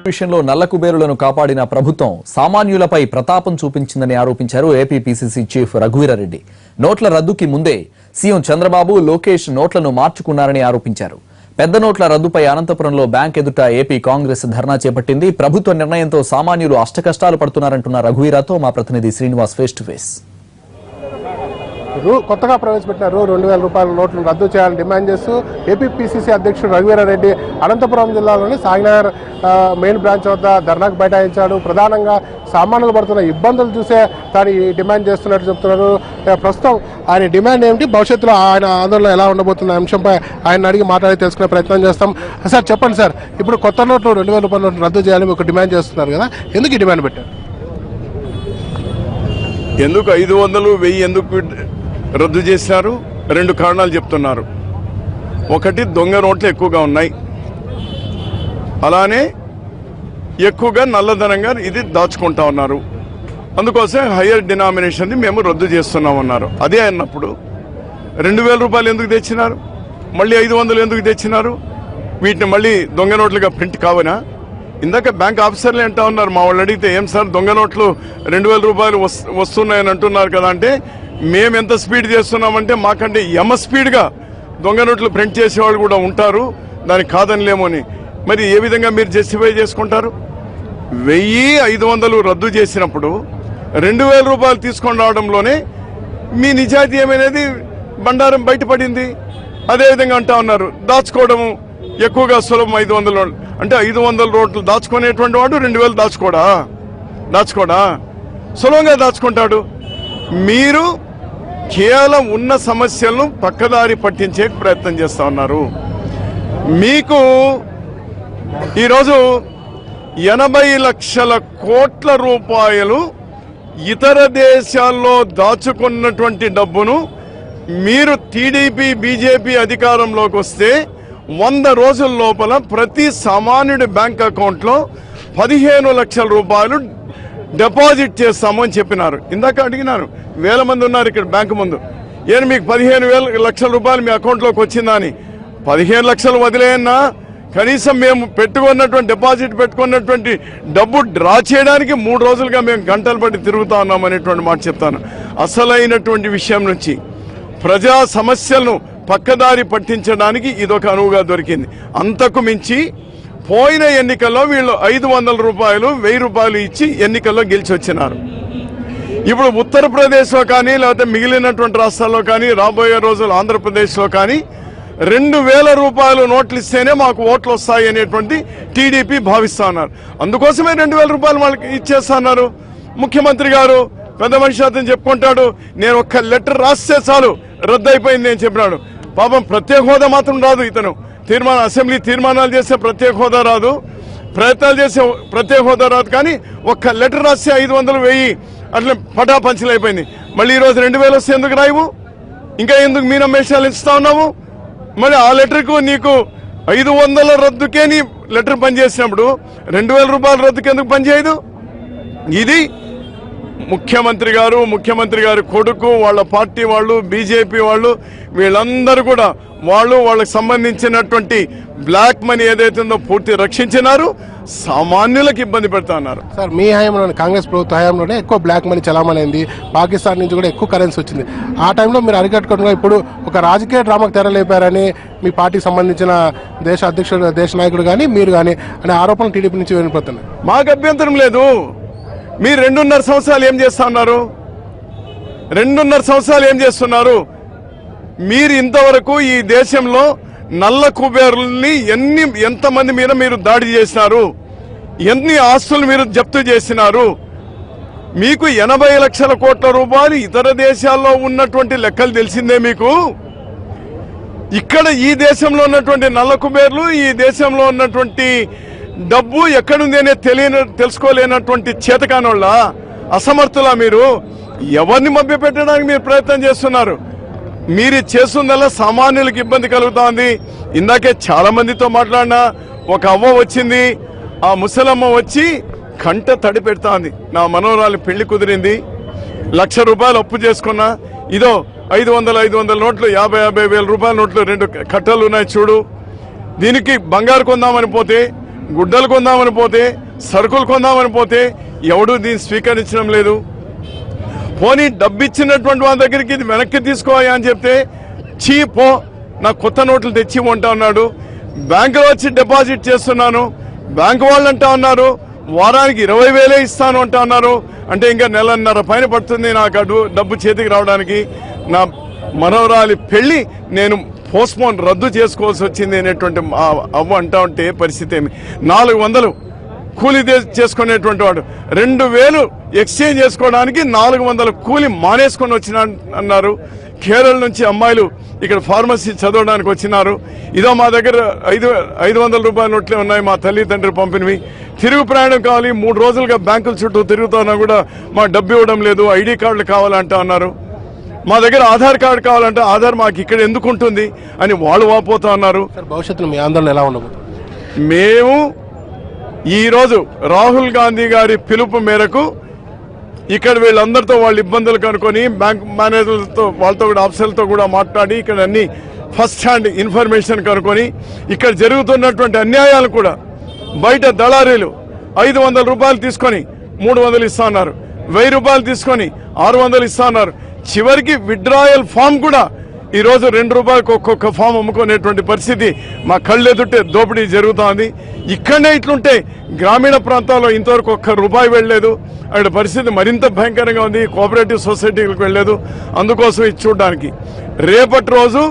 విషయంలో నల్ల కుబేరులను కాపాడిన ప్రభుత్వం సామాన్యులపై ప్రతాపం చూపించిందని ఆరోపించారు ఏపీ పీసీసీ చీఫ్ రఘువీరారెడ్డి. నోట్ల రద్దుకి ముందే సీఎం చంద్రబాబు, లోకేష్ నోట్లను మార్చుకున్నారని ఆరోపించారు. పెద్ద నోట్ల రద్దుపై అనంతపురంలో బ్యాంక్ ఎదుట ఏపీ కాంగ్రెస్ ధర్నా చేపట్టింది. ప్రభుత్వ నిర్ణయంతో సామాన్యులు అష్టకష్టాలు పడుతున్నారంటున్న రఘువీరాతో మా ప్రతినిధి శ్రీనివాస్ ఫేస్ టు ఫేస్. కొత్తగా ప్రవేశపెట్టినారు 2000 రూపాయల నోట్లను రద్దు చేయాలని డిమాండ్ చేస్తూ ఏపీ పీసీసీ అధ్యక్షుడు రఘువీరారెడ్డి అనంతపురం జిల్లాలోని సాయినగర్ మెయిన్ బ్రాంచ్ వద్ద ధర్నాకు బైఠాయించాడు. ప్రధానంగా సామాన్యులు పడుతున్న ఇబ్బందులు చూసే దాన్ని డిమాండ్ చేస్తున్నట్టు చెప్తున్నారు. ప్రస్తుతం ఆయన డిమాండ్ ఏమిటి, భవిష్యత్తులో ఆయన ఆందోళన ఎలా ఉండబోతున్న అంశంపై ఆయన అడిగి మాట్లాడి తెలుసుకునే ప్రయత్నం చేస్తాం. సార్ చెప్పండి సార్, ఇప్పుడు కొత్త నోట్లు 2000 రూపాయల నోట్లు రద్దు చేయాలని మీకు డిమాండ్ చేస్తున్నారు కదా, ఎందుకు ఈ డిమాండ్ పెట్టారు? ఎందుకు 500, 1000 ఎందుకు రద్దు చేశారు? 2 కారణాలు చెప్తున్నారు. ఒకటి, దొంగ నోట్లు ఎక్కువగా ఉన్నాయి, అలానే ఎక్కువగా నల్లధనంగా ఇది దాచుకుంటా ఉన్నారు, అందుకోసం హయ్యర్ డినామినేషన్ని మేము రద్దు చేస్తున్నామన్నారు. అదే అన్నప్పుడు 2000 రూపాయలు ఎందుకు తెచ్చినారు, మళ్ళీ 500 ఎందుకు తెచ్చినారు? వీటిని మళ్ళీ దొంగ నోట్లుగా ప్రింట్ కావనా? ఇందాక బ్యాంక్ ఆఫీసర్లు అంటా ఉన్నారు, మా వాళ్ళు అడిగితే ఏం సార్ దొంగ నోట్లు 2000 రూపాయలు వస్తున్నాయని అంటున్నారు కదా అంటే, మేము ఎంత స్పీడ్ చేస్తున్నామంటే మాకంటే స్పీడ్గా దొంగ నోట్లు ప్రింట్ చేసేవాళ్ళు కూడా ఉంటారు, దానికి కాదనిలేమోని. మరి ఏ విధంగా మీరు జస్టిఫై చేసుకుంటారు? 1500 రద్దు చేసినప్పుడు 2000 రూపాయలు తీసుకొని రావడంలోనే మీ నిజాయితీ ఏమైనది బండారం బయటపడింది. అదేవిధంగా అంటా ఉన్నారు దాచుకోవడం ఎక్కువగా సులభం. 500 అంటే 500 నోట్లు దాచుకునేటువంటి వాడు 2000 దాచుకోడా? సులభంగా దాచుకుంటాడు. మీరు కేవలం ఉన్న సమస్యలను పక్కదారి పట్టించే ప్రయత్నం చేస్తా ఉన్నారు. మీకు ఈరోజు 80 లక్షల కోట్ల రూపాయలు ఇతర దేశాల్లో దాచుకున్నటువంటి డబ్బును మీరు టీడీపీ, బీజేపీ అధికారంలోకి వస్తే 100 రోజుల లోపల ప్రతి సామాన్యుడి బ్యాంక్ అకౌంట్లో 15 లక్షల రూపాయలు డిపాజిట్ చేస్తామని చెప్పినారు. ఇందాక అడిగినారు, 1000 మంది ఉన్నారు ఇక్కడ బ్యాంకు ముందు, ఏం మీకు 15 లక్షల రూపాయలు మీ అకౌంట్లోకి వచ్చిందా అని. 15 లక్షలు వదిలేయన్నా, కనీసం మేము డిపాజిట్ పెట్టుకున్నటువంటి డబ్బు డ్రా చేయడానికి 3 రోజులుగా మేము గంటలు పట్టి తిరుగుతా ఉన్నాం అనేటువంటి మాట చెప్తాను. అసలైనటువంటి విషయం నుంచి ప్రజా సమస్యలను పక్కదారి పట్టించడానికి ఇదొక అనువుగా దొరికింది. అంతకు మించి పోయిన ఎన్నికల్లో వీళ్ళు 500 రూపాయలు, 1000 రూపాయలు ఇచ్చి ఎన్నికల్లో గెలిచి వచ్చినారు. ఇప్పుడు ఉత్తరప్రదేశ్లో కానీ లేకపోతే మిగిలినటువంటి రాష్ట్రాల్లో కానీ రాబోయే రోజులు ఆంధ్రప్రదేశ్లో కానీ 2000 రూపాయలు నోట్లు ఇస్తేనే మాకు ఓట్లు వస్తాయి అనేటువంటి టీడీపీ భావిస్తా ఉన్నారు. అందుకోసమే 2000 రూపాయలు వాళ్ళకి ఇచ్చేస్తున్నారు. ముఖ్యమంత్రి గారు పెద్ద మనిషి అతను చెప్పుకుంటాడు, నేను ఒక్క లెటర్ రాస్తే చాలు రద్దు అయిపోయింది అని చెప్పినాడు. పాపం ప్రత్యేక హోదా మాత్రం రాదు, ఇతను అసెంబ్లీ తీర్మానాలు చేస్తే ప్రత్యేక హోదా రాదు, ప్రయత్నాలు చేసే ప్రత్యేక హోదా రాదు, కానీ ఒక్క లెటర్ రాస్తే 500, 1000 అట్లా పటాపంచలు అయిపోయింది. మళ్ళీ ఈరోజు 2000 వస్తే ఎందుకు రాయవు? ఇంకా ఎందుకు మీ నమ్మేషాలు ఇస్తా ఉన్నావు? మరి ఆ లెటర్కు నీకు 500 రద్దుకే నీ లెటర్ పనిచేసినప్పుడు 2000 రూపాయల రద్దుకి ఎందుకు పనిచేయదు? ఇది ముఖ్యమంత్రి గారి కొడుకు, వాళ్ళ పార్టీ వాళ్ళు, బీజేపీ వాళ్ళు, వీళ్ళందరూ కూడా వాళ్ళకి సంబంధించినటువంటి బ్లాక్ మనీ ఏదైతుందో పూర్తి రక్షించినారు, సామాన్యులకు ఇబ్బంది పెడతా ఉన్నారు. సార్, మీ హయాంలోనే, కాంగ్రెస్ ప్రభుత్వ హయాంలోనే ఎక్కువ బ్లాక్ మనీ చలామణైంది, పాకిస్తాన్ నుంచి కూడా ఎక్కువ కరెన్సీ వచ్చింది. ఆ టైంలో మీరు అరికట్టుకోవడంగా ఇప్పుడు ఒక రాజకీయ డ్రామాకు తెరలేపారని మీ పార్టీకి సంబంధించిన దేశ నాయకుడు కానీ మీరు కానీ అనే ఆరోపణలు టీడీపీ నుంచి వినిపోతున్నాయి. మాకు అభ్యంతరం లేదు. మీరు 2.5 సంవత్సరాలు ఏం చేస్తా ఉన్నారు? 2.5 సంవత్సరాలు ఏం చేస్తున్నారు? మీరు ఇంతవరకు ఈ దేశంలో నల్ల కుబేరుల్ని ఎంతమంది మీద మీరు దాడి చేసినారు? ఎన్ని ఆస్తులు మీరు జప్తు చేసినారు? మీకు 80 లక్షల కోట్ల రూపాయలు ఇతర దేశాల్లో ఉన్నటువంటి లెక్కలు తెలిసిందే మీకు. ఇక్కడ ఈ దేశంలో ఉన్నటువంటి నల్ల కుబేర్లు, ఈ దేశంలో ఉన్నటువంటి డబ్బు ఎక్కడుందేనే తెలుసుకోలేనటువంటి చేతకానోళ్ళ, అసమర్థులా మీరు? ఎవరిని మభ్యపెట్టడానికి మీరు ప్రయత్నం చేస్తున్నారు? మీరు చేస్తుందల్లా సామాన్యులకు ఇబ్బంది కలుగుతోంది. ఇందాకే చాలా మందితో మాట్లాడినా, ఒక అవ్వ వచ్చింది, ఆ ముసలమ్మ వచ్చి కంట తడి పెడతాంది, నా మనోరాలి పెళ్లి కుదిరింది, 1,00,000 రూపాయలు అప్పు చేసుకున్నా, ఇదో 500 నోట్లు, 50,000 రూపాయల నోట్లు 2 కట్టలు ఉన్నాయి చూడు, దీనికి బంగారు కొందామని పోతే గుడ్డలు కొందామని పోతే, సరుకులు కొందామని పోతే ఎవడూ దీన్ని స్వీకరించడం లేదు. పోనీ డబ్బిచ్చినటువంటి వాళ్ళ దగ్గరికి ఇది వెనక్కి తీసుకోయా అని చెప్తే పో నాకు కొత్త నోట్లు తెచ్చి ఉంటా ఉన్నాడు. బ్యాంకులో వచ్చి డిపాజిట్ చేస్తున్నాను, బ్యాంకు వాళ్ళు అంటా ఉన్నారు వారానికి 20,000 ఇస్తాను అంటా ఉన్నారు. అంటే ఇంకా నెలన్నర పైన పడుతుంది నాకు డబ్బు చేతికి రావడానికి. నా మనవరాలి పెళ్లి నేను పోస్ట్పోన్ రద్దు చేసుకోవాల్సి వచ్చింది అనేటువంటి అవ్వ అంటా ఉంటే పరిస్థితి ఏమి? 400 కూలీ చేసుకునేటువంటి వాడు 2,000 ఎక్స్చేంజ్ చేసుకోవడానికి 400 కూలీ మానేసుకొని వచ్చిన అన్నారు. కేరళ నుంచి అమ్మాయిలు ఇక్కడ ఫార్మసీ చదవడానికి వచ్చినారు. ఇదో మా దగ్గర 500 రూపాయల నోట్లే ఉన్నాయి మా తల్లిదండ్రులు పంపినవి. తిరుగు ప్రయాణం కావాలి, 3 రోజులుగా బ్యాంకుల చుట్టూ తిరుగుతున్నా కూడా మా డబ్బు ఇవ్వడం లేదు, ఐడి కార్డులు కావాలంటా అన్నారు. మా దగ్గర ఆధార్ కార్డు కావాలంటే ఆధార్ మాకు ఇక్కడ ఎందుకు ఉంటుంది అని వాళ్ళు వాపోతా అన్నారు. భవిష్యత్తులో మీ ఆందోళన ఎలా ఉండదు? మేము ఈరోజు రాహుల్ గాంధీ గారి పిలుపు మేరకు ఇక్కడ వీళ్ళందరితో వాళ్ళ ఇబ్బందులు కనుక్కొని బ్యాంక్ మేనేజర్లతో వాళ్ళతో కూడా ఆఫీసర్లతో కూడా మాట్లాడి ఇక్కడ అన్ని ఫస్ట్ హ్యాండ్ ఇన్ఫర్మేషన్ కనుక్కొని ఇక్కడ జరుగుతున్నటువంటి అన్యాయాలు కూడా బయట దళారీలు 500 రూపాయలు తీసుకొని 300 ఇస్తా అన్నారు, 1000 రూపాయలు తీసుకొని 600 ఇస్తా అన్నారు. చివరికి విత్డ్రాయల్ ఫామ్ కూడా ఈరోజు 2 రూపాయలకు ఒక్కొక్క ఫామ్ అమ్ముకునేటువంటి పరిస్థితి మా కళ్ళెదుటే దోపిడీ జరుగుతోంది. ఇక్కడనే ఇట్లుంటే గ్రామీణ ప్రాంతాల్లో ఇంతవరకు ₹1 వెళ్ళలేదు. అక్కడ పరిస్థితి మరింత భయంకరంగా ఉంది. కోఆపరేటివ్ సొసైటీలకు వెళ్ళలేదు. అందుకోసం ఇది చూడడానికి రేపటి రోజు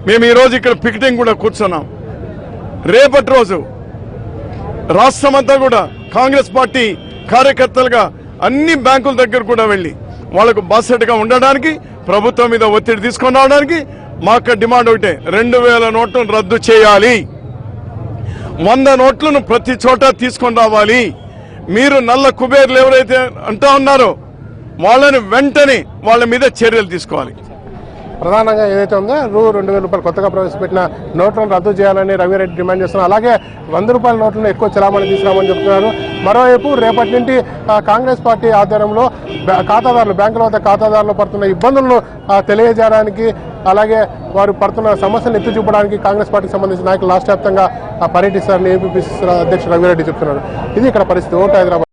మేము ఈరోజు ఇక్కడ పికెటింగ్ కూడా కూర్చున్నాం. రేపటి రోజు రాష్ట్రమంతా కూడా కాంగ్రెస్ పార్టీ కార్యకర్తలుగా అన్ని బ్యాంకుల దగ్గర కూడా వెళ్ళి వాళ్లకు బాసెట్గా ఉండడానికి, ప్రభుత్వం మీద ఒత్తిడి తీసుకొని రావడానికి మా డిమాండ్ ఒకటే, 2,000 నోట్లను రద్దు చేయాలి. 100 నోట్లను ప్రతి చోట తీసుకొని రావాలి. మీరు నల్ల కుబేర్లు ఎవరైతే అంటా ఉన్నారో వాళ్ళని వెంటనే వాళ్ళ మీద చర్యలు తీసుకోవాలి. ప్రధానంగా ఏదైతే ఉందో ₹2,000 కొత్తగా ప్రవేశపెట్టిన నోట్లను రద్దు చేయాలని రఘువీరెడ్డి డిమాండ్ చేస్తున్నారు. అలాగే ₹100 నోట్లను ఎక్కువ చలామణి తీసుకురామని చెప్తున్నారు. మరోవైపు రేపటి నుండి కాంగ్రెస్ పార్టీ ఆధ్వర్యంలో ఖాతాదారులు, బ్యాంకుల వద్ద ఖాతాదారులు పడుతున్న ఇబ్బందులను తెలియజేయడానికి, అలాగే వారు పడుతున్న సమస్యలను ఎత్తి చూపడానికి కాంగ్రెస్ పార్టీకి సంబంధించిన నాయకులు రాష్ట్ర వ్యాప్తంగా పర్యటిస్తారని ఏపీపీసీసీ అధ్యక్షుడు రఘువీరెడ్డి చెప్తున్నారు. ఇది ఇక్కడ పరిస్థితి. ఓటు హైదరాబాద్.